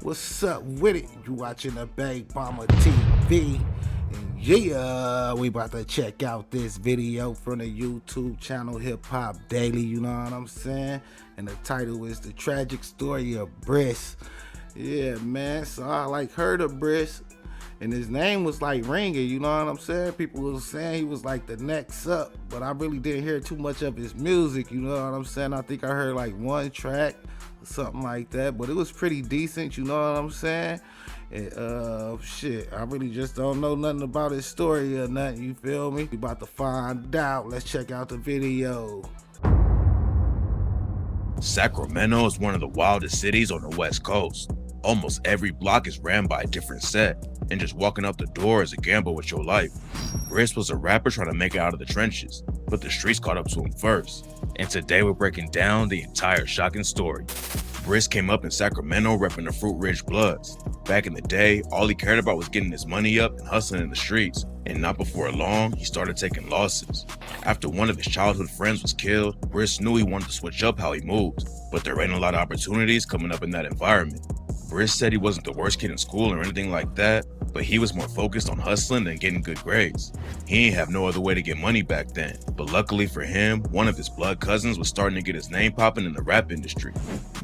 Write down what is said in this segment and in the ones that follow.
What's up with it? You watching the Big Bomber TV? And yeah, we about to check out this video from the YouTube channel Hip Hop Daily, you know what I'm saying? And the title is The Tragic Story of Bris. Yeah, man, so I heard of Bris, and his name was ringing, you know what I'm saying? People was saying he was like the next up, but I really didn't hear too much of his music, you know what I'm saying? I think I heard like one track or something like that, but it was pretty decent, you know what I'm saying? And shit, I really just don't know nothing about his story or nothing, you feel me? We about to find out. Let's check out the video. Sacramento is one of the wildest cities on the West Coast. Almost every block is ran by a different set, and just walking out the door is a gamble with your life. Bris was a rapper trying to make it out of the trenches, but the streets caught up to him first. And today we're breaking down the entire shocking story. Bris came up in Sacramento repping the Fruit Ridge Bloods. Back in the day, all he cared about was getting his money up and hustling in the streets, and not before long, he started taking losses. After one of his childhood friends was killed, Bris knew he wanted to switch up how he moved, but there ain't a lot of opportunities coming up in that environment. Bris said he wasn't the worst kid in school or anything like that, but he was more focused on hustling than getting good grades. He ain't have no other way to get money back then, but luckily for him, one of his blood cousins was starting to get his name popping in the rap industry.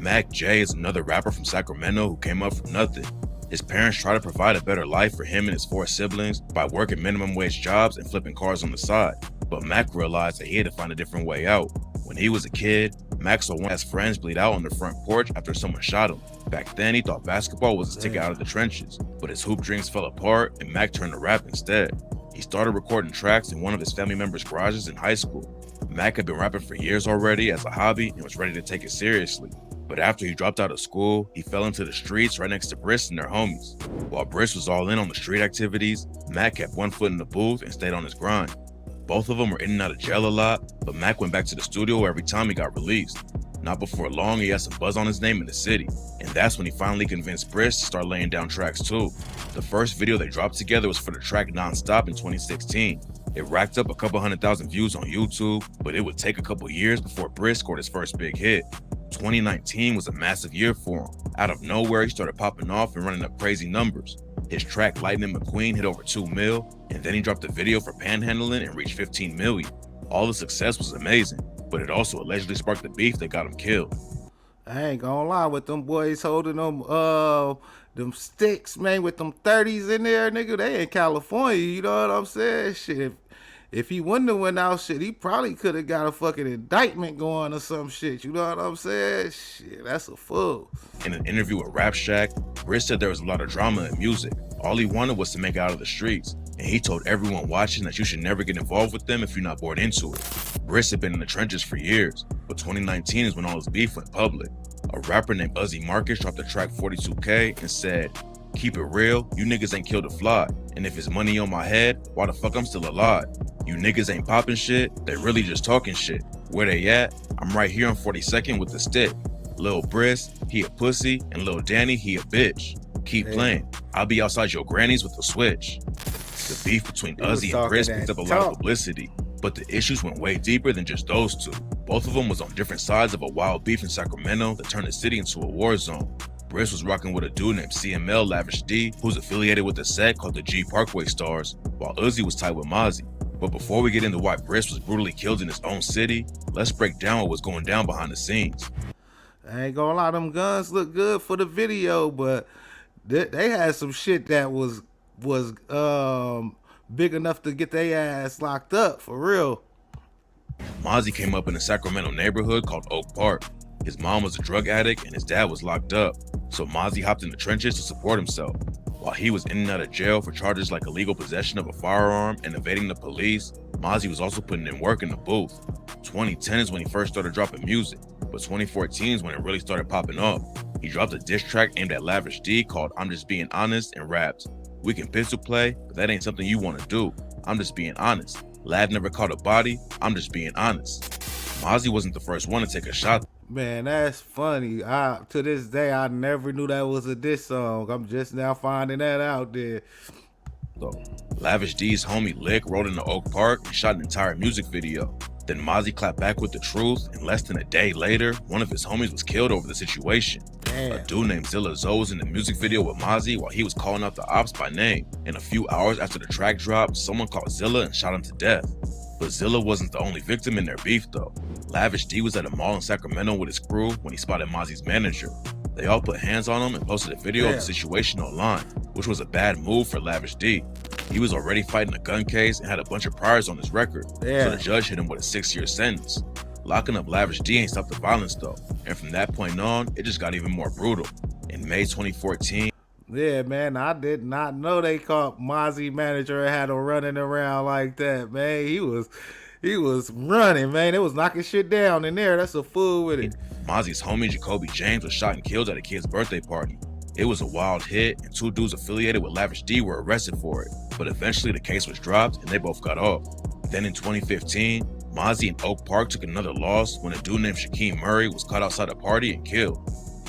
Mac J is another rapper from Sacramento who came up from nothing. His parents tried to provide a better life for him and his 4 siblings by working minimum wage jobs and flipping cars on the side, but Mac realized that he had to find a different way out. When he was a kid, Mac saw one of his friends bleed out on the front porch after someone shot him. Back then, he thought basketball was his ticket out of the trenches, but his hoop dreams fell apart and Mac turned to rap instead. He started recording tracks in one of his family members' garages in high school. Mac had been rapping for years already as a hobby and was ready to take it seriously. But after he dropped out of school, he fell into the streets right next to Bris and their homies. While Bris was all in on the street activities, Mac kept one foot in the booth and stayed on his grind. Both of them were in and out of jail a lot, but Mac went back to the studio every time he got released. Not before long, he had some buzz on his name in the city, and that's when he finally convinced Bris to start laying down tracks too. The first video they dropped together was for the track Non-Stop in 2016. It racked up a couple 100,000 views on YouTube, but it would take a couple years before Bris scored his first big hit. 2019 was a massive year for him. Out of nowhere, he started popping off and running up crazy numbers. His track Lightning McQueen hit over 2 mil, and then he dropped a video for Panhandling and reached 15 million. All the success was amazing, but it also allegedly sparked the beef that got him killed. I ain't gonna lie, with them boys holding them sticks, man, with them 30s in there, nigga, they in California, you know what I'm saying? Shit, if he wouldn't have went out, shit, he probably could have got a fucking indictment going or some shit, you know what I'm saying? Shit, that's a fool. In an interview with Rap Shack, Bris said there was a lot of drama in music. All he wanted was to make it out of the streets, and he told everyone watching that you should never get involved with them if you're not born into it. Bris had been in the trenches for years, but 2019 is when all his beef went public. A rapper named Uzi Marcus dropped the track 42K and said, "Keep it real, you niggas ain't killed a fly, and if it's money on my head, why the fuck I'm still alive? You niggas ain't popping shit, they really just talking shit. Where they at? I'm right here on 42nd with the stick. Lil Bris, he a pussy, and Lil Danny, he a bitch. Keep playing, I'll be outside your grannies with the switch." The beef between Uzi and Bris picked up a lot of publicity, but the issues went way deeper than just those two. Both of them was on different sides of a wild beef in Sacramento that turned the city into a war zone. Bris was rocking with a dude named CML Lavish D, who's affiliated with a set called the G Parkway Stars, while Uzi was tied with Mozzie. But before we get into why Bris was brutally killed in his own city, let's break down what was going down behind the scenes. I ain't gonna lie, them guns look good for the video, but they had some shit that was big enough to get their ass locked up, for real. Mozzie came up in a Sacramento neighborhood called Oak Park. His mom was a drug addict and his dad was locked up, so Mozzie hopped in the trenches to support himself. While he was in and out of jail for charges like illegal possession of a firearm and evading the police, Mozzie was also putting in work in the booth. 2010 is when he first started dropping music, but 2014 is when it really started popping off. He dropped a diss track aimed at Lavish D called I'm Just Being Honest and rapped, "We can pistol play, but that ain't something you want to do. I'm just being honest. Lav never caught a body, I'm just being honest." Mozzie wasn't the first one to take a shot. Man, that's funny. To this day, I never knew that was a diss song. I'm just now finding that out there. So, Lavish D's homie Lick rode into Oak Park and shot an entire music video. Then Mozzie clapped back with the truth, and less than a day later, one of his homies was killed over the situation. A dude named Zilla Zoe was in the music video with Mozzie while he was calling out the ops by name, and a few hours after the track dropped, someone called Zilla and shot him to death. But Zilla wasn't the only victim in their beef though. Lavish D was at a mall in Sacramento with his crew when he spotted Mozzie's manager. They all put hands on him and posted a video of the situation online, which was a bad move for Lavish D. He was already fighting a gun case and had a bunch of priors on his record, so the judge hit him with a 6-year sentence. Locking up Lavish D ain't stopped the violence though, and from that point on, it just got even more brutal. In May 2014, yeah, man, I did not know they caught Mozzie manager and had him running around like that, man. He was running, man. It was knocking shit down in there. That's a fool with it. Mozzie's homie Jacoby James was shot and killed at a kid's birthday party. It was a wild hit, and 2 dudes affiliated with Lavish D were arrested for it, but eventually the case was dropped and they both got off. Then in 2015, Mozzie and Oak Park took another loss when a dude named Shaquem Murray was caught outside a party and killed.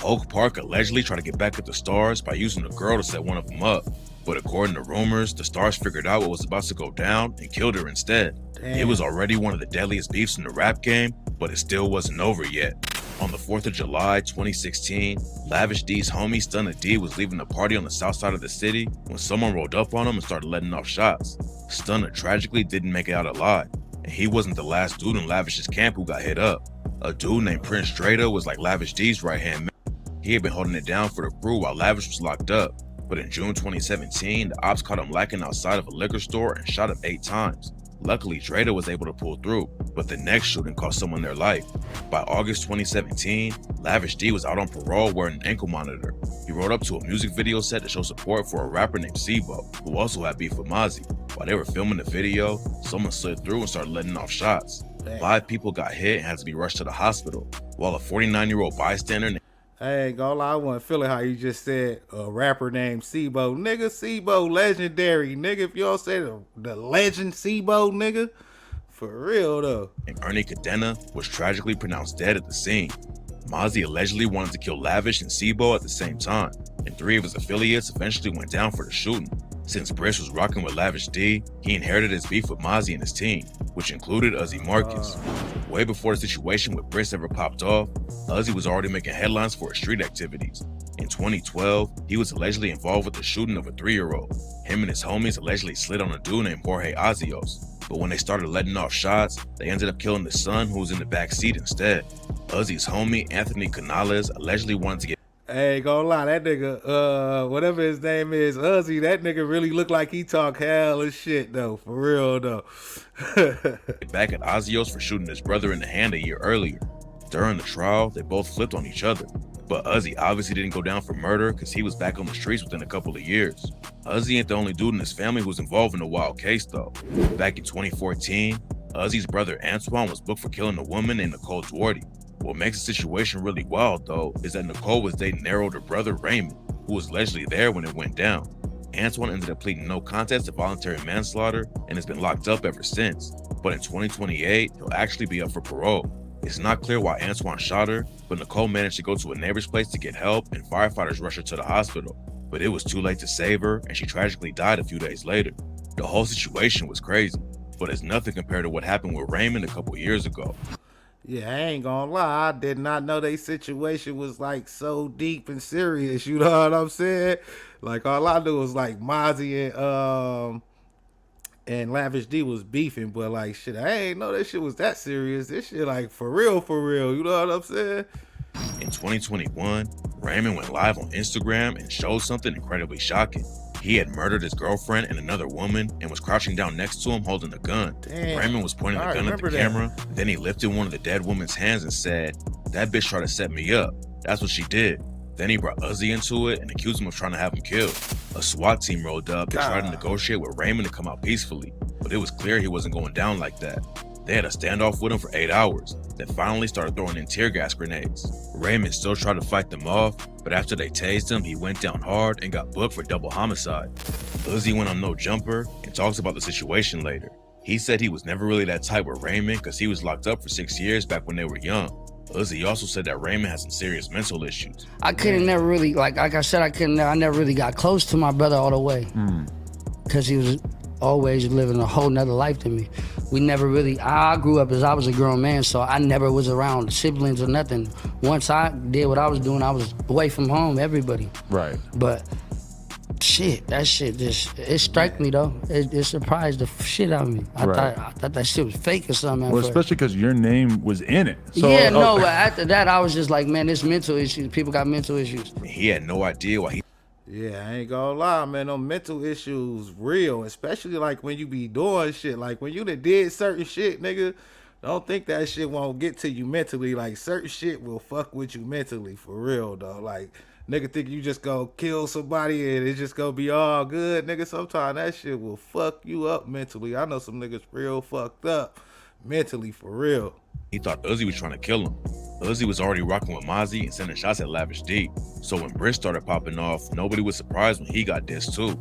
Oak Park allegedly tried to get back at the Stars by using a girl to set one of them up, but according to rumors, the Stars figured out what was about to go down and killed her instead. It was already one of the deadliest beefs in the rap game, but it still wasn't over yet. On the 4th of July 2016, Lavish D's homie Stunna D was leaving a party on the south side of the city when someone rolled up on him and started letting off shots. Stunna tragically didn't make it out alive, and he wasn't the last dude in Lavish's camp who got hit up. A dude named Prince Drada was like Lavish D's right-hand man. He had been holding it down for the crew while Lavish was locked up, but in June 2017, the ops caught him lacking outside of a liquor store and shot him 8 times. Luckily, Drada was able to pull through, but the next shooting cost someone their life. By August 2017, Lavish D was out on parole wearing an ankle monitor. He rode up to a music video set to show support for a rapper named Sibo, who also had beef with Mozzie. While they were filming the video, someone slid through and started letting off shots. 5 people got hit and had to be rushed to the hospital, while a 49-year-old bystander I ain't gonna lie, I wasn't feeling how you just said a rapper named Sibo. Nigga, Sibo, legendary. Nigga, if y'all say the legend Sibo, nigga, for real though. And Ernie Cadena was tragically pronounced dead at the scene. Mozzie allegedly wanted to kill Lavish and Sibo at the same time, and 3 of his affiliates eventually went down for the shooting. Since Bris was rocking with Lavish D, he inherited his beef with Mozzie and his team, which included Uzi Marcus. Way before the situation with Bris ever popped off, Uzi was already making headlines for his street activities. In 2012, he was allegedly involved with the shooting of a 3-year-old. Him and his homies allegedly slid on a dude named Jorge Azios, but when they started letting off shots, they ended up killing the son who was in the back seat instead. Uzi's homie, Anthony Canales, allegedly wanted to get I ain't gonna lie, that nigga, whatever his name is, Uzi, that nigga really look like he talk hell of shit though, for real though. back at Azios for shooting his brother in the hand a year earlier. During the trial, they both flipped on each other, but Uzi obviously didn't go down for murder because he was back on the streets within a couple of years. Uzi ain't the only dude in his family who was involved in the wild case though. Back in 2014, Uzi's brother Antoine was booked for killing a woman named Nicole Duarte. What makes the situation really wild though is that Nicole was dating their older brother Raymond, who was allegedly there when it went down. Antoine ended up pleading no contest to voluntary manslaughter and has been locked up ever since, but in 2028 he'll actually be up for parole. It's not clear why Antoine shot her, but Nicole managed to go to a neighbor's place to get help and firefighters rushed her to the hospital, but it was too late to save her and she tragically died a few days later. The whole situation was crazy, but it's nothing compared to what happened with Raymond a couple years ago. Yeah, I ain't gonna lie, I did not know they situation was like so deep and serious, you know what I'm saying? Like all I knew was like Mozzie and Lavish D was beefing, but like shit, I ain't know that shit was that serious. This shit like for real, you know what I'm saying? In 2021, Raymond went live on Instagram and showed something incredibly shocking. He had murdered his girlfriend and another woman and was crouching down next to him holding a gun. Damn. Raymond was pointing the gun at the camera, then he lifted one of the dead woman's hands and said, "That bitch tried to set me up. That's what she did." Then he brought Uzi into it and accused him of trying to have him killed. A SWAT team rolled up and tried to negotiate with Raymond to come out peacefully, but it was clear he wasn't going down like that. They had a standoff with him for 8 hours, then finally started throwing in tear gas grenades. Raymond still tried to fight them off, but after they tased him, he went down hard and got booked for double homicide. Uzi went on No Jumper and talks about the situation later. He said he was never really that tight with Raymond because he was locked up for 6 years back when they were young. Uzi also said that Raymond had some serious mental issues. I couldn't never really, like I said, I never really got close to my brother all the way. Because he was always living a whole nother life than me. We never really, I grew up as I was a grown man, so I never was around siblings or nothing. Once I did what I was doing, I was away from home, everybody. Right. But shit, that shit just, it struck me though. It surprised the shit out of me. I thought that shit was fake or something. Well, especially because your name was in it. So, yeah, no, but after that, I was just like, man, this mental issues, people got mental issues. He had no idea why he Yeah, I ain't gonna lie, man. Them mental issues real, especially like when you be doing shit. Like when you done did certain shit, nigga. Don't think that shit won't get to you mentally. Like certain shit will fuck with you mentally, for real though. Like nigga think you just gonna kill somebody and it's just gonna be all good, nigga. Sometimes that shit will fuck you up mentally. I know some niggas real fucked up mentally, for real. He thought Uzi was trying to kill him. Uzi was already rocking with Mozzie and sending shots at Lavish D. So when Bris started popping off, nobody was surprised when he got dissed too.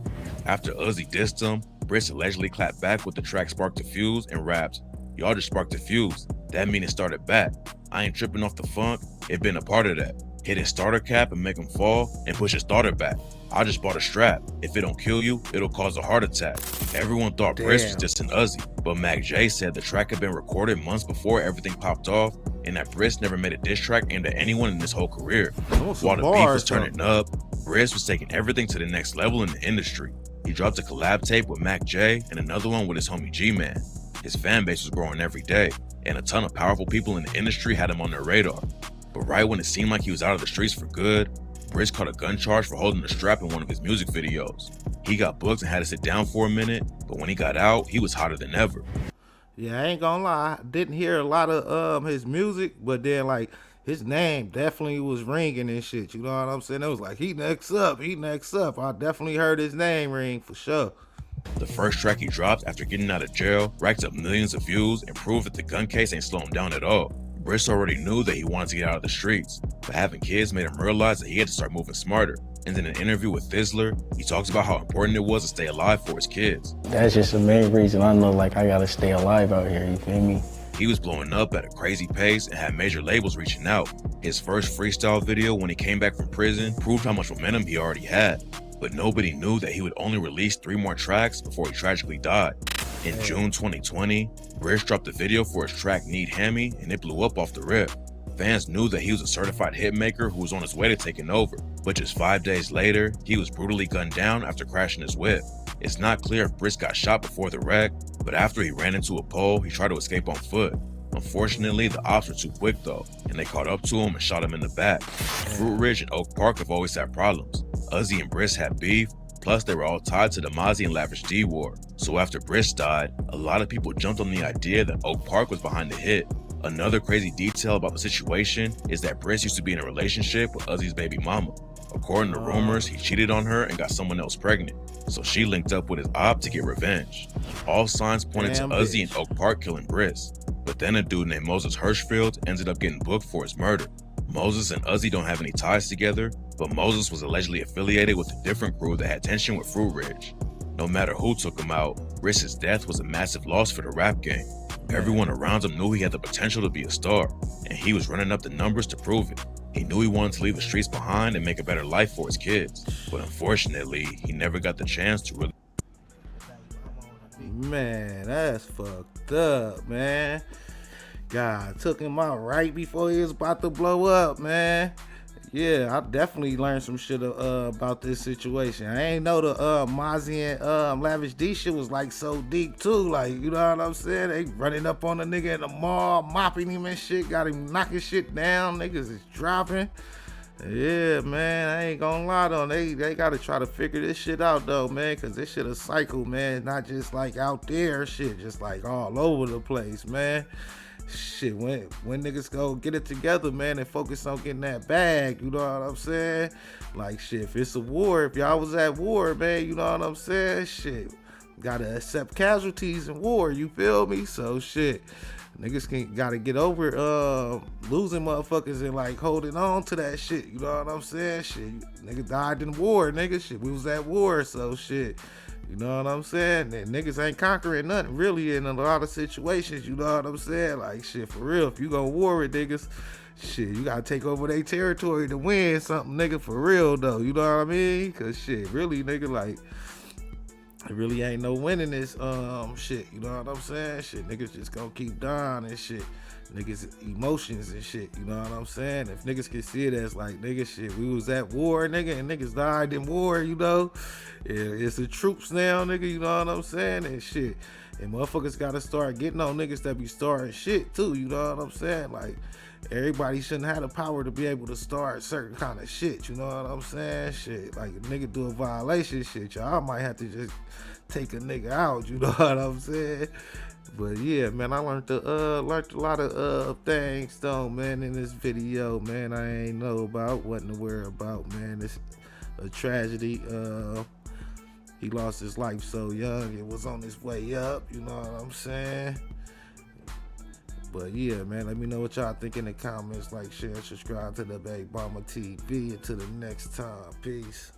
After Uzi dissed him, Bris allegedly clapped back with the track Spark the Fuse and raps, "Y'all just sparked the fuse. That mean it started back. I ain't tripping off the funk. It been a part of that. Hit his starter cap and make him fall and push his starter back. I just bought a strap. If it don't kill you, it'll cause a heart attack." Everyone thought Bris was dissing Uzi, but Mac J said the track had been recorded months before everything popped off, and that Bris never made a diss track aimed at anyone in his whole career. While the beef was turning up, Bris was taking everything to the next level in the industry. He dropped a collab tape with Mac J and another one with his homie G-Man. His fan base was growing every day, and a ton of powerful people in the industry had him on their radar. But right when it seemed like he was out of the streets for good, Bris caught a gun charge for holding a strap in one of his music videos. He got booked and had to sit down for a minute, but when he got out, he was hotter than ever. Yeah, I ain't gonna lie. I didn't hear a lot of his music, but then like his name definitely was ringing and shit. You know what I'm saying? It was like he next up. I definitely heard his name ring for sure. The first track he dropped after getting out of jail racked up millions of views and proved that the gun case ain't slowing down at all. Bris already knew that he wanted to get out of the streets, but having kids made him realize that he had to start moving smarter. And in an interview with Thizzler, he talks about how important it was to stay alive for his kids. That's just the main reason I know, like, I gotta stay alive out here, you feel me? He was blowing up at a crazy pace and had major labels reaching out. His first freestyle video when he came back from prison proved how much momentum he already had. But nobody knew that he would only release 3 more tracks before he tragically died. In June 2020, Bris dropped a video for his track Need Hammy, and it blew up off the rip. Fans knew that he was a certified hitmaker who was on his way to taking over, but just 5 days later, he was brutally gunned down after crashing his whip. It's not clear if Bris got shot before the wreck, but after he ran into a pole, he tried to escape on foot. Unfortunately, the ops were too quick though, and they caught up to him and shot him in the back. Fruit Ridge and Oak Park have always had problems. Uzi and Bris had beef, plus they were all tied to the Mozzie and Lavish D war. So after Bris died, a lot of people jumped on the idea that Oak Park was behind the hit. Another crazy detail about the situation is that Bris used to be in a relationship with Uzi's baby mama. According to rumors, he cheated on her and got someone else pregnant, so she linked up with his op to get revenge. All signs pointed to Uzi and Oak Park killing Bris, but then a dude named Moses Hirschfield ended up getting booked for his murder. Moses and Uzi don't have any ties together, but Moses was allegedly affiliated with a different crew that had tension with Fruit Ridge. No matter who took him out, Bris's death was a massive loss for the rap game. Everyone around him knew he had the potential to be a star, and he was running up the numbers to prove it. He knew he wanted to leave the streets behind and make a better life for his kids, but unfortunately, he never got the chance to really. Man, that's fucked up, man. God took him out right before he was about to blow up, man. Yeah, I definitely learned some shit about this situation. I ain't know the Mozzie and Lavish D shit was like so deep too. Like, you know what I'm saying? They running up on the nigga in the mall, mopping him and shit, got him knocking shit down. Niggas is dropping. Yeah, man, I ain't gonna lie though. They gotta try to figure this shit out though, man, cause this shit a cycle, man. Not just like out there, shit, just like all over the place, man. Shit, when niggas go get it together, man, and focus on getting that bag, you know what I'm saying? Like, shit, if it's a war, if y'all was at war, man, you know what I'm saying? Shit, gotta accept casualties in war, you feel me? So, shit, niggas gotta get over losing motherfuckers and, like, holding on to that shit, you know what I'm saying? Shit, nigga died in war, nigga, shit, we was at war, so, shit. You know what I'm saying? And niggas ain't conquering nothing really in a lot of situations, you know what I'm saying? Like, shit, for real, if you go war with niggas, shit, you gotta take over their territory to win something, nigga, for real, though, you know what I mean? Cause shit, really, nigga, like, it really ain't no winning this shit, you know what I'm saying? Shit, niggas just gonna keep dying and shit. Niggas emotions and shit, you know what I'm saying? If niggas can see it as like, nigga, shit, we was at war, nigga, and niggas died in war, you know? It's the troops now, nigga, you know what I'm saying? And shit. And motherfuckers gotta start getting on niggas that be starting shit too, you know what I'm saying? Like, everybody shouldn't have the power to be able to start certain kind of shit, you know what I'm saying? Shit, like, if nigga do a violation shit, y'all might have to just take a nigga out, you know what I'm saying? But yeah, man, I learned a lot of things though, man, in this video, man. I ain't know about, wasn't aware about, man. It's a tragedy. He lost his life so young. It was on his way up, you know what I'm saying? But yeah, man, let me know what y'all think in the comments. Like, share, subscribe to the Big Mama TV. Until the next time, peace.